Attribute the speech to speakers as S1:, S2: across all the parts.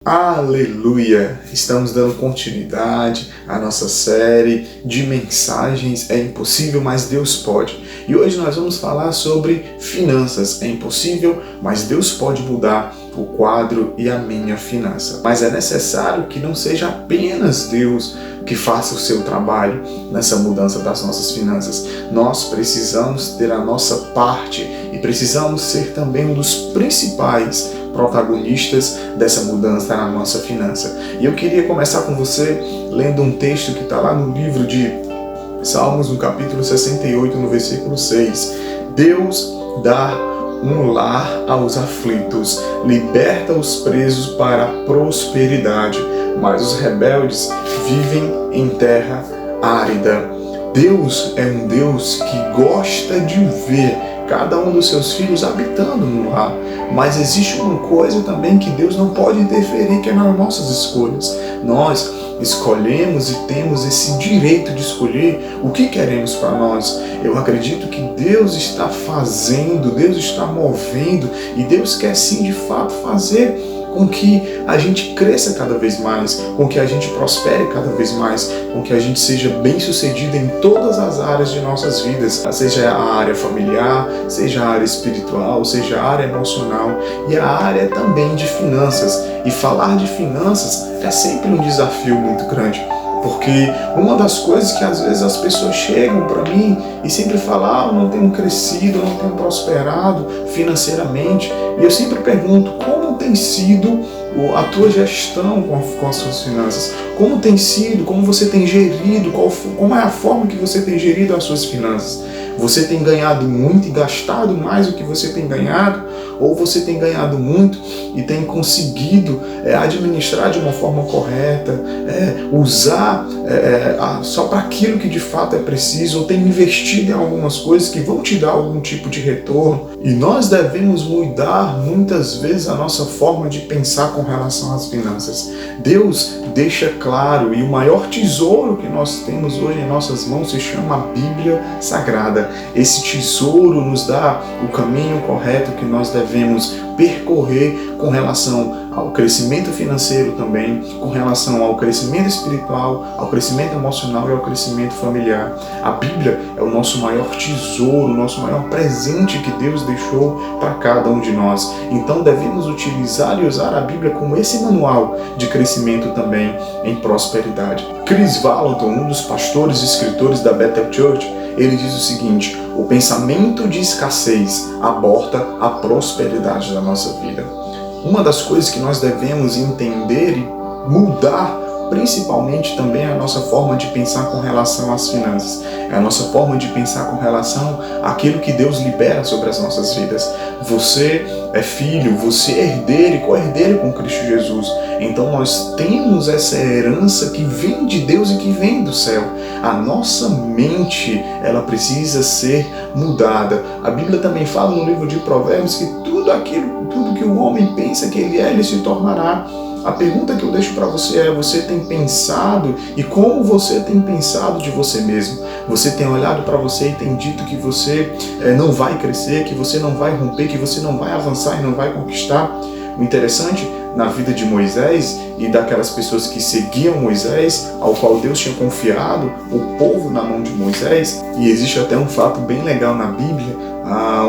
S1: Aleluia! Estamos dando continuidade à nossa série de mensagens É Impossível, mas Deus pode. E hoje nós vamos falar sobre finanças. É impossível, mas Deus pode mudar o quadro e a minha finança. Mas é necessário que não seja apenas Deus que faça o seu trabalho nessa mudança das nossas finanças. Nós precisamos ter a nossa parte e precisamos ser também um dos principais protagonistas dessa mudança na nossa finança. E eu queria começar com você lendo um texto que está lá no livro de Salmos, no capítulo 68, no versículo 6. Deus dá um lar aos aflitos, liberta os presos para a prosperidade, mas os rebeldes vivem em terra árida. Deus é um Deus que gosta de ver cada um dos seus filhos habitando no lar. Mas existe uma coisa também que Deus não pode interferir, que é nas nossas escolhas. Nós escolhemos e temos esse direito de escolher o que queremos para nós. Eu acredito que Deus está fazendo, Deus está movendo e Deus quer sim de fato fazer com que a gente cresça cada vez mais, com que a gente prospere cada vez mais, com que a gente seja bem-sucedido em todas as áreas de nossas vidas, seja a área familiar, seja a área espiritual, seja a área emocional e a área também de finanças. E falar de finanças é sempre um desafio muito grande, porque uma das coisas que às vezes as pessoas chegam para mim e sempre falam, eu não tenho crescido, eu não tenho prosperado financeiramente, e eu sempre pergunto, como tem sido a tua gestão com as suas finanças? Como tem sido, como você tem gerido, como é a forma que você tem gerido as suas finanças? Você tem ganhado muito e gastado mais do que você tem ganhado? Ou você tem ganhado muito e tem conseguido administrar de uma forma correta, usar só para aquilo que de fato é preciso, ou tem investido em algumas coisas que vão te dar algum tipo de retorno? E nós devemos mudar muitas vezes a nossa forma de pensar com relação às finanças. Deus deixa claro, e o maior tesouro que nós temos hoje em nossas mãos se chama a Bíblia Sagrada. Esse tesouro nos dá o caminho correto que nós devemos percorrer com relação ao crescimento financeiro também, com relação ao crescimento espiritual, ao crescimento emocional e ao crescimento familiar. A Bíblia é o nosso maior tesouro, o nosso maior presente que Deus deixou para cada um de nós. Então devemos utilizar e usar a Bíblia como esse manual de crescimento também em prosperidade. Chris Vallotton, um dos pastores e escritores da Bethel Church, ele diz o seguinte: o pensamento de escassez aborta a prosperidade da nossa vida. Uma das coisas que nós devemos entender e mudar, principalmente também a nossa forma de pensar com relação às finanças, é a nossa forma de pensar com relação àquilo que Deus libera sobre as nossas vidas. Você é filho, você é herdeiro e co-herdeiro com Cristo Jesus. Então nós temos essa herança que vem de Deus e que vem do céu. A nossa mente, ela precisa ser mudada. A Bíblia também fala no livro de Provérbios que tudo que o homem pensa que ele é, ele se tornará. A pergunta que eu deixo para você é: você tem pensado e como você tem pensado de você mesmo? Você tem olhado para você e tem dito que você não vai crescer, que você não vai romper, que você não vai avançar e não vai conquistar? O interessante na vida de Moisés e daquelas pessoas que seguiam Moisés, ao qual Deus tinha confiado o povo na mão de Moisés, e existe até um fato bem legal na Bíblia,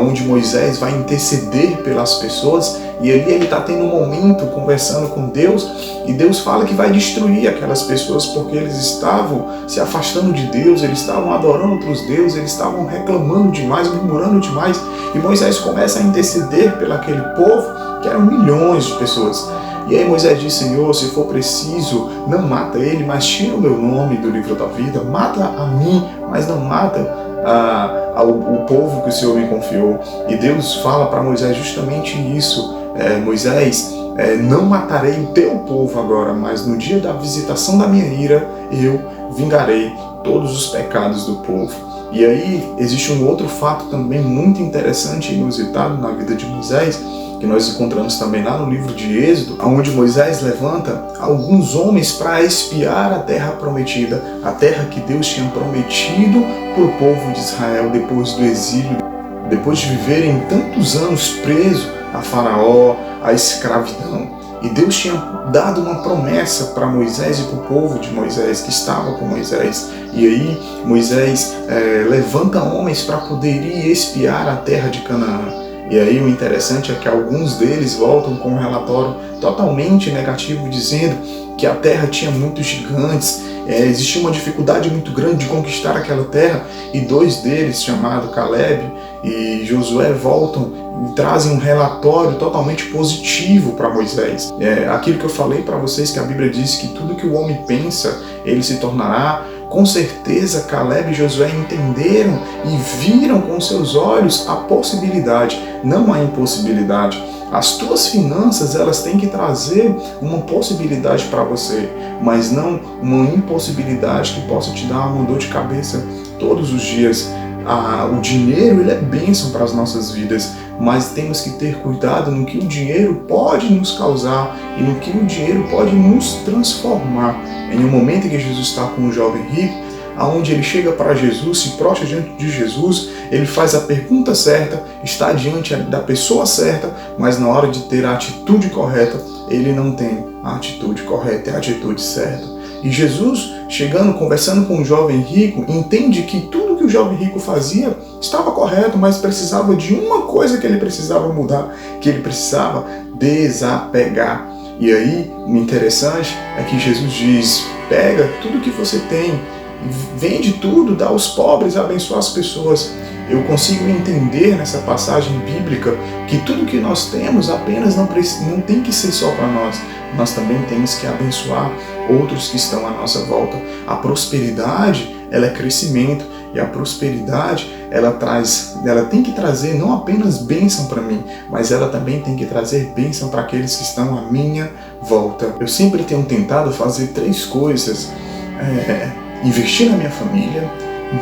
S1: onde Moisés vai interceder pelas pessoas, e ali ele está tendo um momento conversando com Deus, e Deus fala que vai destruir aquelas pessoas porque eles estavam se afastando de Deus, eles estavam adorando outros deuses, eles estavam reclamando demais, murmurando demais, e Moisés começa a interceder pelo aquele povo, que eram milhões de pessoas. E aí Moisés diz: Senhor, se for preciso, não mata ele, mas tira o meu nome do livro da vida, mata a mim, mas não mata o povo que o Senhor me confiou. E Deus fala para Moisés justamente isso: Moisés, não matarei o teu povo agora, mas no dia da visitação da minha ira, eu vingarei todos os pecados do povo. E aí existe um outro fato também muito interessante e inusitado na vida de Moisés, que nós encontramos também lá no livro de Êxodo, onde Moisés levanta alguns homens para espiar a terra prometida, a terra que Deus tinha prometido para o povo de Israel depois do exílio, depois de viverem tantos anos presos a Faraó, a escravidão. E Deus tinha dado uma promessa para Moisés e para o povo de Moisés, que estava com Moisés. E aí Moisés levanta homens para poder ir espiar a terra de Canaã. E aí o interessante é que alguns deles voltam com um relatório totalmente negativo, dizendo que a terra tinha muitos gigantes, existia uma dificuldade muito grande de conquistar aquela terra, e 2 deles, chamados Caleb e Josué, voltam e trazem um relatório totalmente positivo para Moisés. Aquilo que eu falei para vocês, que a Bíblia diz que tudo que o homem pensa, ele se tornará. Com certeza Caleb e Josué entenderam e viram com seus olhos a possibilidade, não a impossibilidade. As tuas finanças, elas têm que trazer uma possibilidade para você, mas não uma impossibilidade que possa te dar uma dor de cabeça todos os dias. O dinheiro, ele é bênção para as nossas vidas, mas temos que ter cuidado no que o dinheiro pode nos causar e no que o dinheiro pode nos transformar. Em um momento em que Jesus está com um jovem rico, aonde ele chega para Jesus, se prostra diante de Jesus, ele faz a pergunta certa, está diante da pessoa certa, mas na hora de ter a atitude correta, ele não tem a atitude correta, é a atitude certa. E Jesus, chegando, conversando com o jovem rico, entende que tudo que o jovem rico fazia estava correto, mas precisava de uma coisa que ele precisava mudar, que ele precisava desapegar. E aí, o interessante é que Jesus diz: pega tudo que você tem, vende tudo, dá aos pobres, abençoa as pessoas. Eu consigo entender nessa passagem bíblica que tudo que nós temos apenas não tem que ser só para nós. Nós também temos que abençoar outros que estão à nossa volta. A prosperidade, ela é crescimento, e a prosperidade, ela tem que trazer não apenas bênção para mim, mas ela também tem que trazer bênção para aqueles que estão à minha volta. Eu sempre tenho tentado fazer 3 coisas: investir na minha família,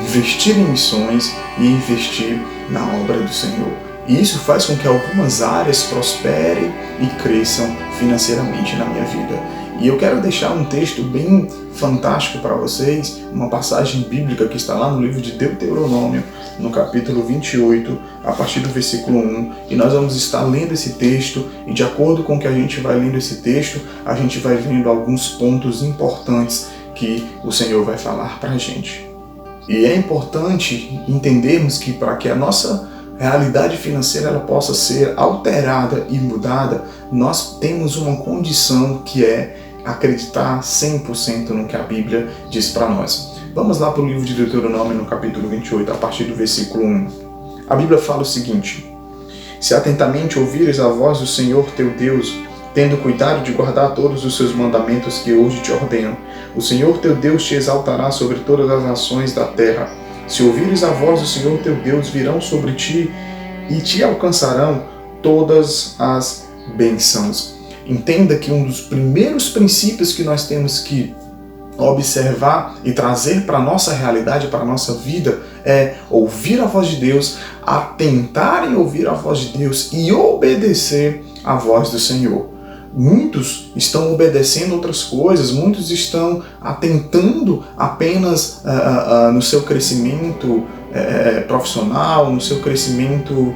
S1: investir em missões e investir na obra do Senhor. E isso faz com que algumas áreas prosperem e cresçam financeiramente na minha vida. E eu quero deixar um texto bem fantástico para vocês, uma passagem bíblica que está lá no livro de Deuteronômio, no capítulo 28, a partir do versículo 1. E nós vamos estar lendo esse texto, e de acordo com que a gente vai lendo esse texto, a gente vai vendo alguns pontos importantes que o Senhor vai falar para a gente. E é importante entendermos que para que a nossa realidade financeira ela possa ser alterada e mudada, nós temos uma condição, que é acreditar 100% no que a Bíblia diz para nós. Vamos lá para o livro de Deuteronômio, no capítulo 28, a partir do versículo 1. A Bíblia fala o seguinte: se atentamente ouvires a voz do Senhor teu Deus, tendo cuidado de guardar todos os seus mandamentos que hoje te ordeno, o Senhor teu Deus te exaltará sobre todas as nações da terra. Se ouvires a voz do Senhor teu Deus, virão sobre ti e te alcançarão todas as bênçãos. Entenda que um dos primeiros princípios que nós temos que observar e trazer para a nossa realidade, para a nossa vida, é ouvir a voz de Deus, atentar em ouvir a voz de Deus e obedecer à voz do Senhor. Muitos estão obedecendo outras coisas, muitos estão atentando apenas no seu crescimento profissional, no seu crescimento,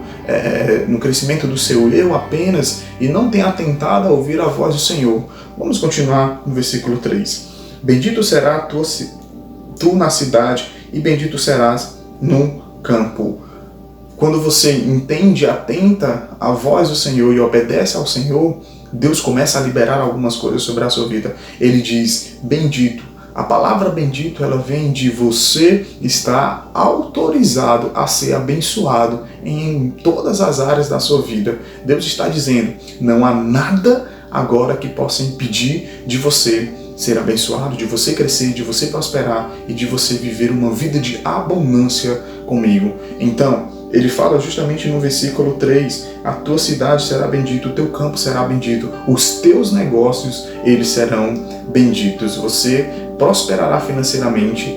S1: no crescimento do seu eu apenas, e não têm atentado a ouvir a voz do Senhor. Vamos continuar no versículo 3. Bendito será tu na cidade, e bendito serás no campo. Quando você entende, atenta à voz do Senhor e obedece ao Senhor, Deus começa a liberar algumas coisas sobre a sua vida. Ele diz: bendito. A palavra bendito, ela vem de você estar autorizado a ser abençoado em todas as áreas da sua vida. Deus está dizendo: não há nada agora que possa impedir de você ser abençoado, de você crescer, de você prosperar e de você viver uma vida de abundância comigo. Então, ele fala justamente no versículo 3, a tua cidade será bendita, o teu campo será bendito, os teus negócios, eles serão benditos. Você prosperará financeiramente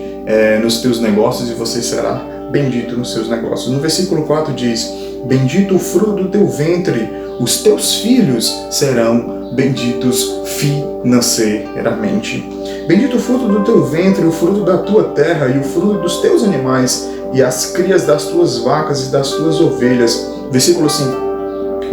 S1: nos teus negócios e você será bendito nos seus negócios. No versículo 4 diz: bendito o fruto do teu ventre, os teus filhos serão benditos financeiramente. Bendito o fruto do teu ventre, o fruto da tua terra e o fruto dos teus animais, e as crias das tuas vacas e das tuas ovelhas. Versículo 5.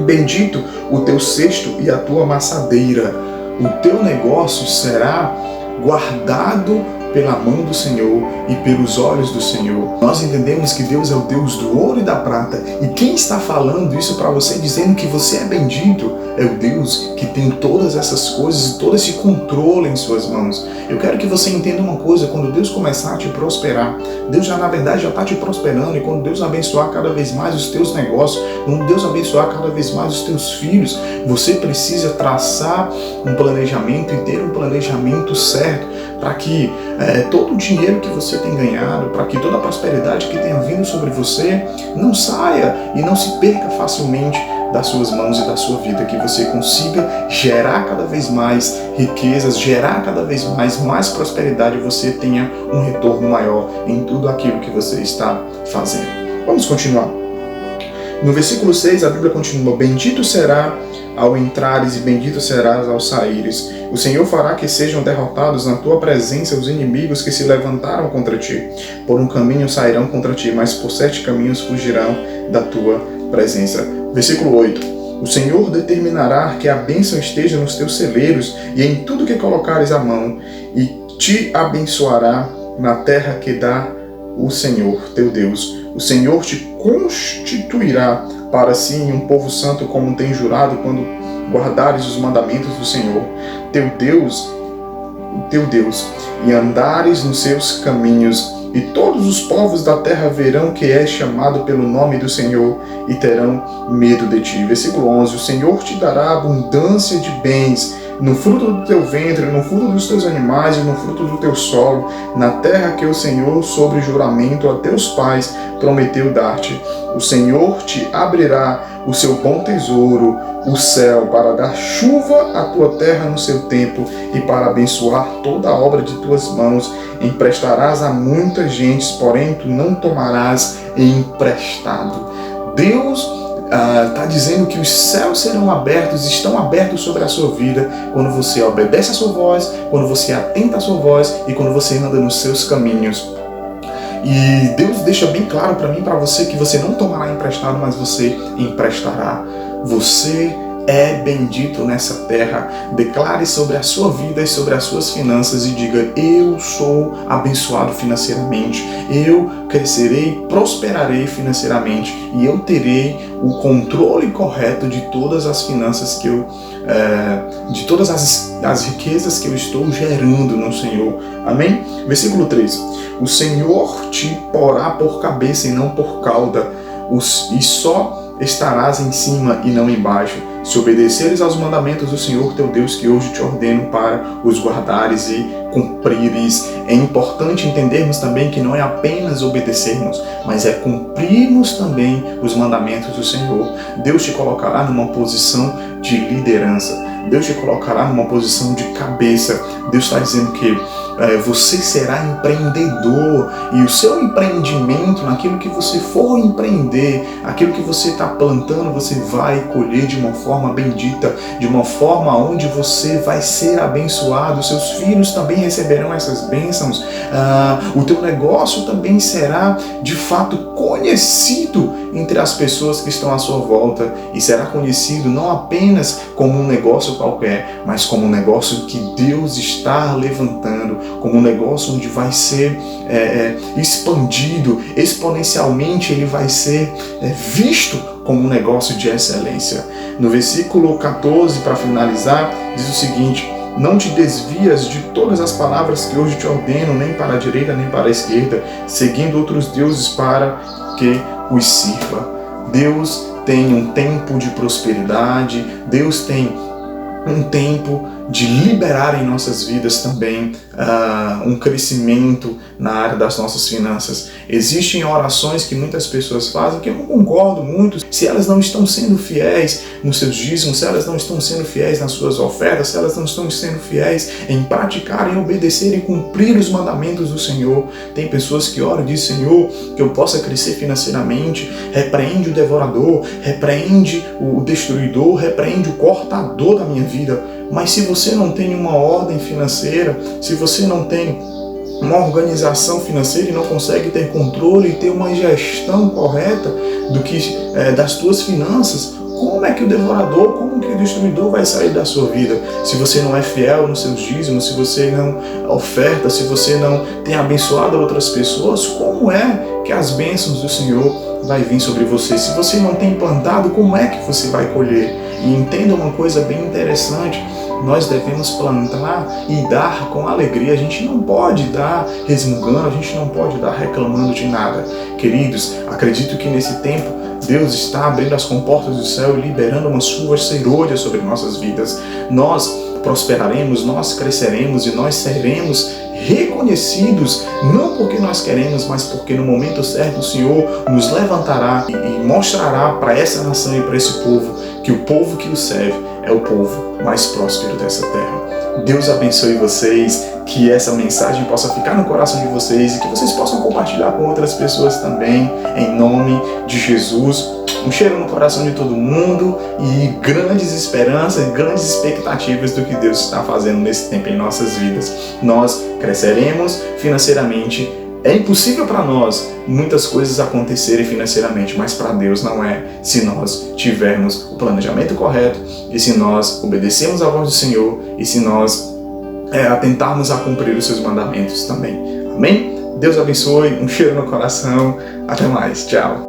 S1: Bendito o teu cesto e a tua amassadeira. O teu negócio será guardado pela mão do Senhor e pelos olhos do Senhor. Nós entendemos que Deus é o Deus do ouro e da prata. E quem está falando isso para você, dizendo que você é bendito, é o Deus que tem todas essas coisas e todo esse controle em suas mãos. Eu quero que você entenda uma coisa: quando Deus começar a te prosperar, Deus já na verdade já está te prosperando. E quando Deus abençoar cada vez mais os teus negócios, quando Deus abençoar cada vez mais os teus filhos, você precisa traçar um planejamento e ter um planejamento certo para que todo o dinheiro que você tem ganhado, para que toda a prosperidade que tenha vindo sobre você não saia e não se perca facilmente das suas mãos e da sua vida, que você consiga gerar cada vez mais riquezas, gerar cada vez mais prosperidade, e você tenha um retorno maior em tudo aquilo que você está fazendo. Vamos continuar. No versículo 6 a Bíblia continua: bendito será ao entrares e bendito serás ao saíres. O Senhor fará que sejam derrotados na tua presença os inimigos que se levantaram contra ti. Por um caminho sairão contra ti, mas por 7 caminhos fugirão da tua presença. Versículo 8. O Senhor determinará que a bênção esteja nos teus celeiros e em tudo que colocares a mão, e te abençoará na terra que dá o Senhor, teu Deus. O Senhor te constituirá para si um povo santo, como tem jurado, quando guardares os mandamentos do Senhor, teu Deus, e andares nos seus caminhos. E todos os povos da terra verão que és chamado pelo nome do Senhor e terão medo de ti. Versículo 11. O Senhor te dará abundância de bens no fruto do teu ventre, no fruto dos teus animais e no fruto do teu solo, na terra que o Senhor, sobre juramento a teus pais, prometeu dar-te. O Senhor te abrirá o seu bom tesouro, o céu, para dar chuva à tua terra no seu tempo e para abençoar toda a obra de tuas mãos. Emprestarás a muitas gentes, porém tu não tomarás emprestado. Deus está dizendo que os céus serão abertos, estão abertos sobre a sua vida quando você obedece a sua voz, quando você atenta à sua voz e quando você anda nos seus caminhos. E Deus deixa bem claro para mim e para você que você não tomará emprestado, mas você emprestará. Você é bendito nessa terra. Declare sobre a sua vida e sobre as suas finanças e diga: eu sou abençoado financeiramente, eu crescerei, prosperarei financeiramente e eu terei o controle correto de todas as finanças que eu, de todas as riquezas que eu estou gerando no Senhor. Amém? Versículo 3. O Senhor te porá por cabeça e não por cauda, e só estarás em cima e não embaixo, se obedeceres aos mandamentos do Senhor teu Deus, que hoje te ordeno para os guardares e cumprires. É importante entendermos também que não é apenas obedecermos, mas é cumprirmos também os mandamentos do Senhor. Deus te colocará numa posição de liderança, Deus te colocará numa posição de cabeça. Deus está dizendo que você será empreendedor, e o seu empreendimento, naquilo que você for empreender, aquilo que você está plantando, você vai colher de uma forma bendita, de uma forma onde você vai ser abençoado. Seus filhos também receberão essas bênçãos. O teu negócio também será de fato conhecido entre as pessoas que estão à sua volta, e será conhecido não apenas como um negócio qualquer, mas como um negócio que Deus está levantando, como um negócio onde vai ser expandido exponencialmente. Ele vai ser visto como um negócio de excelência. No versículo 14, para finalizar, diz o seguinte: não te desvias de todas as palavras que hoje te ordeno, nem para a direita nem para a esquerda, seguindo outros deuses para que os sirva. Deus tem um tempo de prosperidade, Deus tem um tempo de liberar em nossas vidas também um crescimento na área das nossas finanças. Existem orações que muitas pessoas fazem que eu não concordo muito. Se elas não estão sendo fiéis nos seus dízimos, se elas não estão sendo fiéis nas suas ofertas, se elas não estão sendo fiéis em praticar, em obedecer e cumprir os mandamentos do Senhor. Tem pessoas que oram e dizem: Senhor, que eu possa crescer financeiramente, repreende o devorador, repreende o destruidor, repreende o cortador da minha vida. Mas se você não tem uma ordem financeira, se você não tem uma organização financeira e não consegue ter controle e ter uma gestão correta das tuas finanças, como é que o devorador, como que o destruidor vai sair da sua vida? Se você não é fiel nos seus dízimos, se você não oferta, se você não tem abençoado outras pessoas, como é que as bênçãos do Senhor vai vir sobre você? Se você não tem plantado, como é que você vai colher? E entenda uma coisa bem interessante, nós devemos plantar e dar com alegria. A gente não pode dar resmungando, a gente não pode dar reclamando de nada. Queridos, acredito que nesse tempo Deus está abrindo as comportas do céu e liberando umas chuvas serôdias sobre nossas vidas. Nós prosperaremos, nós cresceremos e nós seremos reconhecidos, não porque nós queremos, mas porque no momento certo o Senhor nos levantará e mostrará para essa nação e para esse povo que o povo que o serve é o povo mais próspero dessa terra. Deus abençoe vocês, que essa mensagem possa ficar no coração de vocês e que vocês possam compartilhar com outras pessoas também, em nome de Jesus. Um cheiro no coração de todo mundo e grandes esperanças, grandes expectativas do que Deus está fazendo nesse tempo em nossas vidas. Nós cresceremos financeiramente. É impossível para nós muitas coisas acontecerem financeiramente, mas para Deus não é, se nós tivermos o planejamento correto e se nós obedecermos à voz do Senhor e se nós atentarmos a cumprir os seus mandamentos também. Amém? Deus abençoe, um cheiro no coração. Até mais. Tchau.